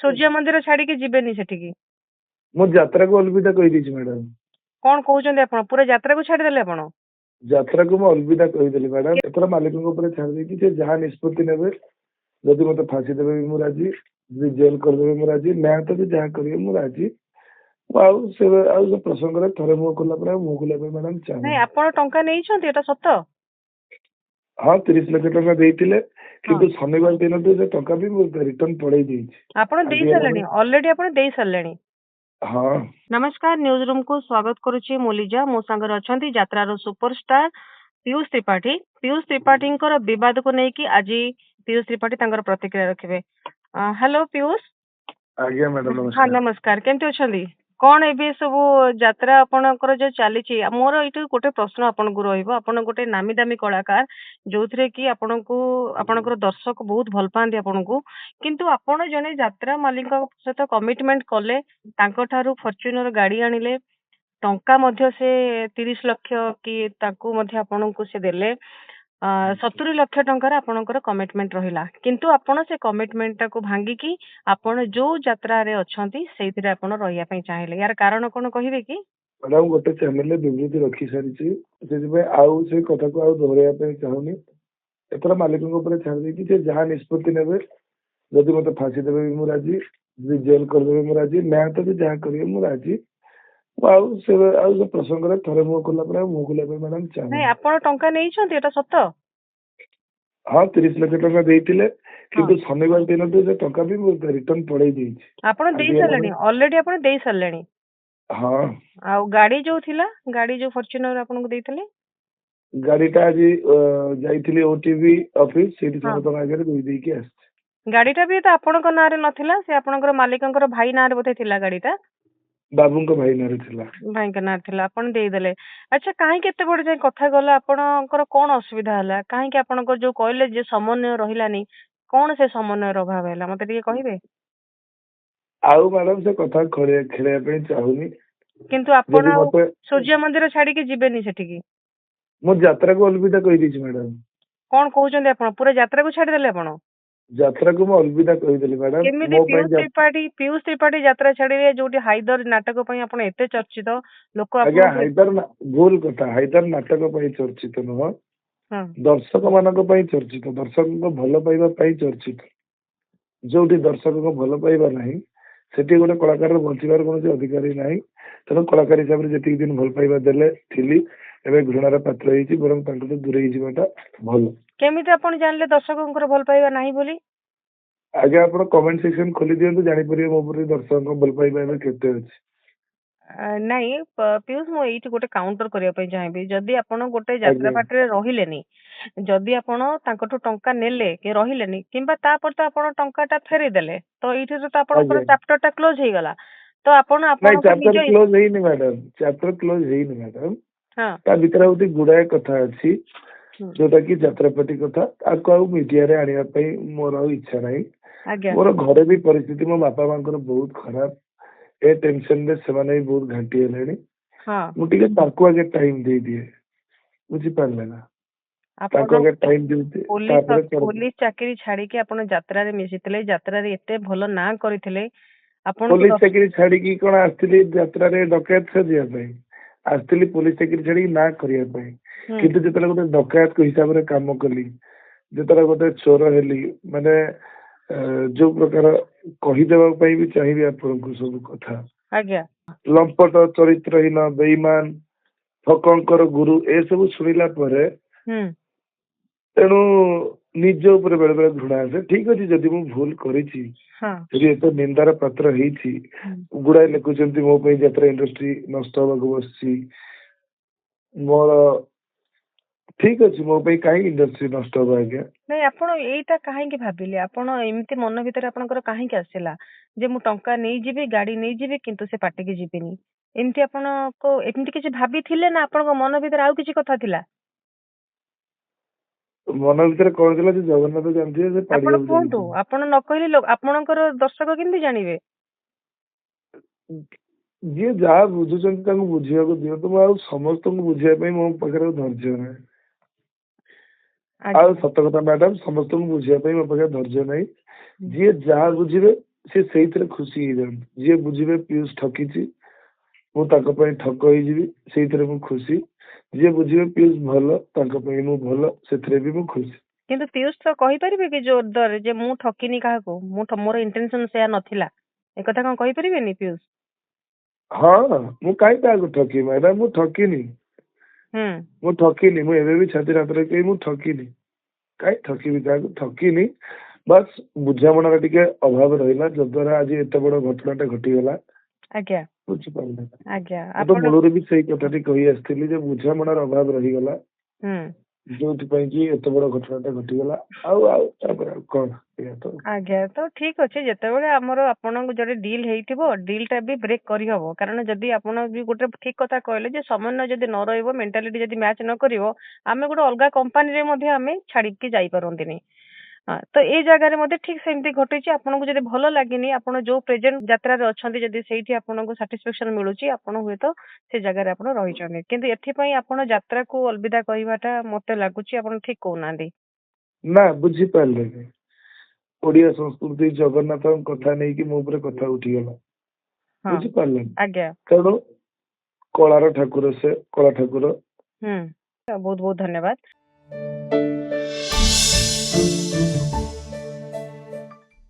ସୂର୍ଯ୍ୟ ମନ୍ଦିର ଛାଡିକି ଯିବେନି ସେଠିକି? ମୁଁ ଯାତ୍ରାକୁ ଅଲବିଦା କହିଦେଇଛି ମ୍ୟାଡାମ। କଣ କହୁଛନ୍ତି ଆପଣ? ପୁରା ଯାତ୍ରାକୁ ଛାଡିଦେଲେ ଆପଣ? ଯାତ୍ରାକୁ ମୁଁ ଅଲବିଦା କହିଦେଲି ମ୍ୟାଡାମ। ଏଥର ମାଲିକଙ୍କ ଉପରେ ଛାଡି ଦେଇଛି, ସେ ଯାହା ନିଷ୍ପତ୍ତି ନେବେ। ଯଦି ମତେ ଫାଶୀ ଦେବେ ବି ମୁଁ ରାଜି, ଯଦି ଜେଲ୍ କରିଦେବେ ମୁଁ ରାଜି, ନ୍ୟାୟ ଯଦି ଯାହା କରିବେ ମୁଁ ରାଜି। ଆଉ ସେ ପ୍ରସଙ୍ଗରେ ଥରେ ମୁହଁ ଖୋଲା ପରେ ଆଉ ମୁହଁ ଖୋଲିବା ପାଇଁ ମ୍ୟାଡାମ ନାଇଁ, ଚାହୁଁନି। ଆପଣ ଟଙ୍କା ନେଇଛନ୍ତି, ଏଟା ସତ? ହଁ 30 ଲକ୍ଷ ଟଙ୍କା ଦେଇଥିଲେ, କିନ୍ତୁ ଶନିବାର ଦିନଠୁ ସେ ଟଙ୍କା ବି ମୁଁ ରିଟର୍ନ ପଳେଇ ଦେଇଛି। ଆପଣ ଦେଇ ସାରିଲେଣି? ଅଲରେଡି ଆପଣ ଦେଇ ସାରିଲେଣି? ହଁ। नमस्कार, न्यूज रूम को स्वागत करुछि मु लिजा। मो संगर अछंती यात्रार सुपरस्टार पीयूष त्रिपाठी। पीयूष त्रिपाठी विवाद को लेकिन आज पीयूष त्रिपाठी तांकर प्रतिक्रिया रखिबे। हेलो पीयूष। आज्ञा मैडम हाँ नमस्कार। नमस्कार, केमती अछंती? कौन ए सब यात्रा आपनकर जो चली मोर ये गोटे प्रश्न आपन को रहिबो। आपन गोटे नामी दामी कलाकार जो थे कि आपन को आपनकर दर्शक बहुत भल पाती आपन को, किंतु आपन जने यात्रा मालिक सहित कमिटमेंट कले, तांको ठारू फॉर्च्यूनर गाड़ी आनिले, टंका मध्य से 30 लक्ष कि ताकू मध्य आपन को से देले 70 लक्ष टंकार आपनकर कमिटमेंट रहिला, किंतु आपन से कमिटमेंट को भांगी की आपन जो यात्रा रे अछंती सेथिरे आपन रहिया पई चाहिले। यार कारण कोन कहिबे कि? मैडम गोटे चैनल रे विवृत्ति रखी सारिछि, सेति आउ से कथा को आउ दोहराया पे चाहुनी। एथरा मालिकଙ୍କ ଉପରେ ଛାଡି ଦେଇଛି, ସେ ଯାହା ନିଷ୍ପତ୍ତି ନେବେ। ଯଦି ମତେ ଫାଶୀ ଦେବେ ବି ମୁଁ ରାଜି, ଯଦି ଜେଲ୍ କରିଦେବେ ମୁଁ ରାଜି, ନ୍ୟାୟ ଯଦି ଯାହା କରିବେ ମୁଁ ରାଜି। ଆଉ ସେ ପ୍ରସଙ୍ଗରେ ଥରେ ମୁହଁ ଖୋଲା ପରେ ଆଉ ମୁହଁ ଖୋଲିବା ପାଇଁ ମ୍ୟାଡାମ ଚାହୁଁନି। ନାଇଁ, ଆପଣ ଟଙ୍କା ନେଇଛନ୍ତି, ଏଟା ସତ? ହଁ 30 ଲକ୍ଷ ଟଙ୍କା ଦେଇଥିଲେ, କିନ୍ତୁ ଶନିବାର ଦିନଠୁ ସେ ଟଙ୍କା ବି ମୁଁ ରିଟର୍ନ ପଳେଇ ଦେଇଛି। ଆପଣ ଦେଇ ସାରିଲେଣି? ଅଲରେଡି ଆପଣ ଦେଇ ସାରିଲେଣି? ହଁ। ଆଉ ଗାड़ी जो थिला, गाड़ी जो फॉर्च्यूनर आपनको देइथले? गाड़ीटा आज जाइथिली ओटीवी ऑफिस, सेठी समतଙ୍କ आगे रे देई ଦେଇକି ଆସିଛି। गाड़ीटा भी तो आपनक नारे नथिला, से आपनकर मालिकंकर भाई नारे बोथे थिला गाड़ीटा? बाबूଙ୍କ भाई नारे थिला। भाईଙ୍କ नारे थिला, आपण देई देले। अच्छा, काहे केते बड़ जाय कथा गला? आपनकर कोन असुविधा हला? काहे कि आपनकर जो कहले जे समन्वय रहिलानी, कोन से समन्वय र अभाव हला मते टिके कहिबे? आउ मैडम से कथा खेलिया पे चाहुनी, किंतु आपण सूर्य मंदिर छाड़ी के जिबेनी सेठिकी? मो यात्रा को अलविदा कहि दिछि मैडम। कोन कहउछन्ते आपण? पूरा यात्रा को छाड़ी देले आपण? यात्रा को मो अलविदा कहि देली मैडम। केमिति पीयूष त्रिपाठी यात्रा छाड़िले, जोटी हाइदर नाटक पई आपण एते चर्चित लोक? आज्ञा हाइदर भूल कथा, हाइदर नाटक पई चर्चित न, दर्शक मानक पई चर्चित, दर्शक को भल पाइबा पई चर्चित। जोटी दर्शक को भल पाइबा नहीं, सेठी गोटे कलाकार बंचिबार कोनोसी अधिकारी नहीं। तेणु कलाकार हिसाब से जेतिक दिन भल पाइबा देले थिली, एबे घृणार पात्र हेछि, बरं तांको तो दूरे जिबाटा भल। केमिति आपण जानले दर्शकंकर भल पाइबा नाही बोली? आगे आपण कमेंट सेक्शन खोली दियंतु, जानि परिबे मो पुरी दर्शक भल पाइबा एबे केते अछि। नहीं पीयूष, मु एइठी गोटे काउंटर करिया पई चाहेबी। जदि आपण गोटे यात्रा पार्टी रे रहिलेनी, जदि आपण तांकठु टंका नेले के रहिलेनी, किंबा तापर तो आपण टंकाटा फेरी देले, तो एइठी तो आपणकर चैप्टरटा क्लोज हेई गला। तो आपण चैप्टर क्लोज हेइनी मैडम, चैप्टर क्लोज हेइनी मैडम। हां, ता भितर होती गुडाय कथा अछि, जोटा कि यात्रापाटी कथा। आको आ मीडिया रे आनिया पई मोर आ इच्छा नाही। मोर घरे भी परिस्थिति मो बापा मांकर बहुत खराब, ए टेंशन दे सेमाने भी बहुत घाटी हेलेनी। मु टिके ताको आगे टाइम दे दिए, बुझी पारले ना? ताको आगे टाइम देते, पुलिस चाकरी छाड़ी के आपण यात्रा रे मिसितले, यात्रा रे एते भलो ना करितले। आपण पुलिस चाकरी छाड़ी की कोन आस्तिली यात्रा रे डकैत सजिया पई? आस्तिली पुलिस चाकरी छाड़ी ना करिया पई, किंतु जेतले गोटे डकैत को हिसाब रे काम कली, जेतले गोटे चोर हेली, माने जो प्रकार कहिदेबा पई भी चाहिबी आपन को सब कथा। आज्ञा लंपट चरित्रहीन बेईमान ठकंकर गुरु ए सब सुनिला परे तेणु निज ऊपर बेले बेले घृणा आसे। ठीक अछि, जदि मु भूल करिछि, जदि एत निंदार पात्र हेछि, गुडाय लेखुचंती मो पई यात्रा इंडस्ट्री नष्ट होबाको बसछि मोर, ठीक अछि, मो पई काहे इंडस्ट्री नष्ट होबा? आज्ञा नहीं, आपण एइटा काहे कि भाबिले? आपण एमिति मन भीतर आपनकर काहे कि आसिला जे मु टंका नै जिबी, गाड़ी नै जिबी, किंतु से पार्टी के जिबिनी? एमिति आपण को एमिति किछि भाबी थिले ना? आपण मन भीतर आउ किछि कथा थिला? मन भीतर कोन थिला जे जगन्नाथ जानथिए से पाड़ी आपण कोंतु, आपण न कहली आपणकर दर्शक केमति जानिबे? जे जा बुझुचंती ताको बुझिया को दियो, तो आ समस्त को बुझिया पई मो पकरे धैर्य नै। आ सत कथा मैडम, समस्त को बुझिया पई मो पकरे धैर्य नै। जे जा बुझिबे ସେ ସେଇଥିରେ ଖୁସି ହେଇଯାଆନ୍ତି। ଯିଏ ବୁଝିବେ ପିୟୁଷ ଠକିଛି, ମୁଁ ତାଙ୍କ ପାଇଁ ଠକ ହେଇଯିବି, ସେଇଥିରେ ମୁଁ ଖୁସି। ଯିଏ ବୁଝିବେ ପିୟୁଷ ଭଲ, ତାଙ୍କ ପାଇଁ ମୁଁ ଭଲ, ସେଥିରେ ବି ମୁଁ ଖୁସି। କିନ୍ତୁ ପିୟୁଷ ତ କହିପାରିବେ କି ଜୋରଦାର ଯେ ମୁଁ ଠକିନି କାହାକୁ, ମୋର ଇଣ୍ଟେନସନ ସେୟା ନଥିଲା, ଏକଥା କଣ କହିପାରିବେନି ପିୟୁଷ? ହଁ, ମୁଁ କାହିଁ କାହାକୁ ଠକିବି ମ୍ୟାଡାମ, ମୁଁ ଠକିନି। ମୁଁ ଠକିନି, ମୁଁ ଏବେ ବି ଛାତି ହାତରେ କହି ମୁଁ ଠକିନି। କାହିଁ ଠକିବି କାହାକୁ, ଠକିନି। ବାସ୍ ବୁଝାମଣାର ଟିକେ ଅଭାବ ରହିଲା, ଯଦ୍ୱାରା ଆଜି ଏତେ ବଡ ଘଟଣାଟା ଘଟିଗଲା। ଆଜ୍ଞା ବୁଝିପାରିଲେ? ଆଜ୍ଞା ମୁଁ ତ ମୂଳରୁ ବି ସେଇ କଥାଟି କହି ଆସିଥିଲି ଯେ ବୁଝାମଣାର ଅଭାବ ରହିଗଲା, ଯୋଉଥିପାଇଁ କି ଏତେ ବଡ ଘଟଣାଟା ଘଟିଗଲା। ଆଉ ତାପରେ ଆଉ କଣ, ଏଇଆ ତ। ଆଜ୍ଞା, ତ ଠିକ ଅଛି, ଯେତେବେଳେ ଆମର ଆପଣଙ୍କୁ ଯଦି ଡିଲ୍ ହେଇଥିବ, ଡିଲ୍ ଟା ବି ବ୍ରେକ୍ କରିହବ। କାରଣ ଯଦି ଆପଣ ବି ଗୋଟେ ଠିକ କଥା କହିଲେ ଯେ ସମନ୍ୱୟ ଯଦି ନ ରହିବ, ମେଣ୍ଟାଲିଟି ଯଦି ମ୍ୟାଚ୍ ନ କରିବ, ଆମେ ଗୋଟେ ଅଲଗା କମ୍ପାନୀରେ ମଧ୍ୟ ଆମେ ଛାଡିକି ଯାଇପାରନ୍ତିନି। ତ ଏଇ ଜାଗାରେ ମଧ୍ୟ ଠିକ ସେମିତି ଘଟିଛି। ଆପଣଙ୍କୁ ଯଦି ଭଲ ଲାଗିନି, ଆପଣ ଯୋଉ ପ୍ରେଜେଣ୍ଟ ଯାତ୍ରାରେ ଅଛନ୍ତି, ଯଦି ସେଇଠି ଆପଣଙ୍କୁ ସାଟିସ୍ଫାକ୍ସନ ମିଳୁଛି, ଆପଣ ହୁଏତ ସେ ଜାଗାରେ ଆପଣ ରହିଛନ୍ତି। କିନ୍ତୁ ଏଥିପାଇଁ ଆପଣ ଯାତ୍ରାକୁ ଅଲବିଦା କହିବାଟା ମତେ ଲାଗୁଛି ଆପଣ ଠିକ କହୁନାହାନ୍ତି। ନା, ବୁଝିପାରିଲେନି। ଓଡିଆ ସଂସ୍କୃତି ଜଗନ୍ନାଥଙ୍କ କଥା ନେଇକି ମୋ ଉପରେ କଥା ଉଠିଗଲା, ବୁଝିପାରିଲେନି। ଆଜ୍ଞା, ତେଣୁ କଳାର ଠାକୁର ସେ, କଳା ଠାକୁର। ବହୁତ ବହୁତ ଧନ୍ୟବାଦ।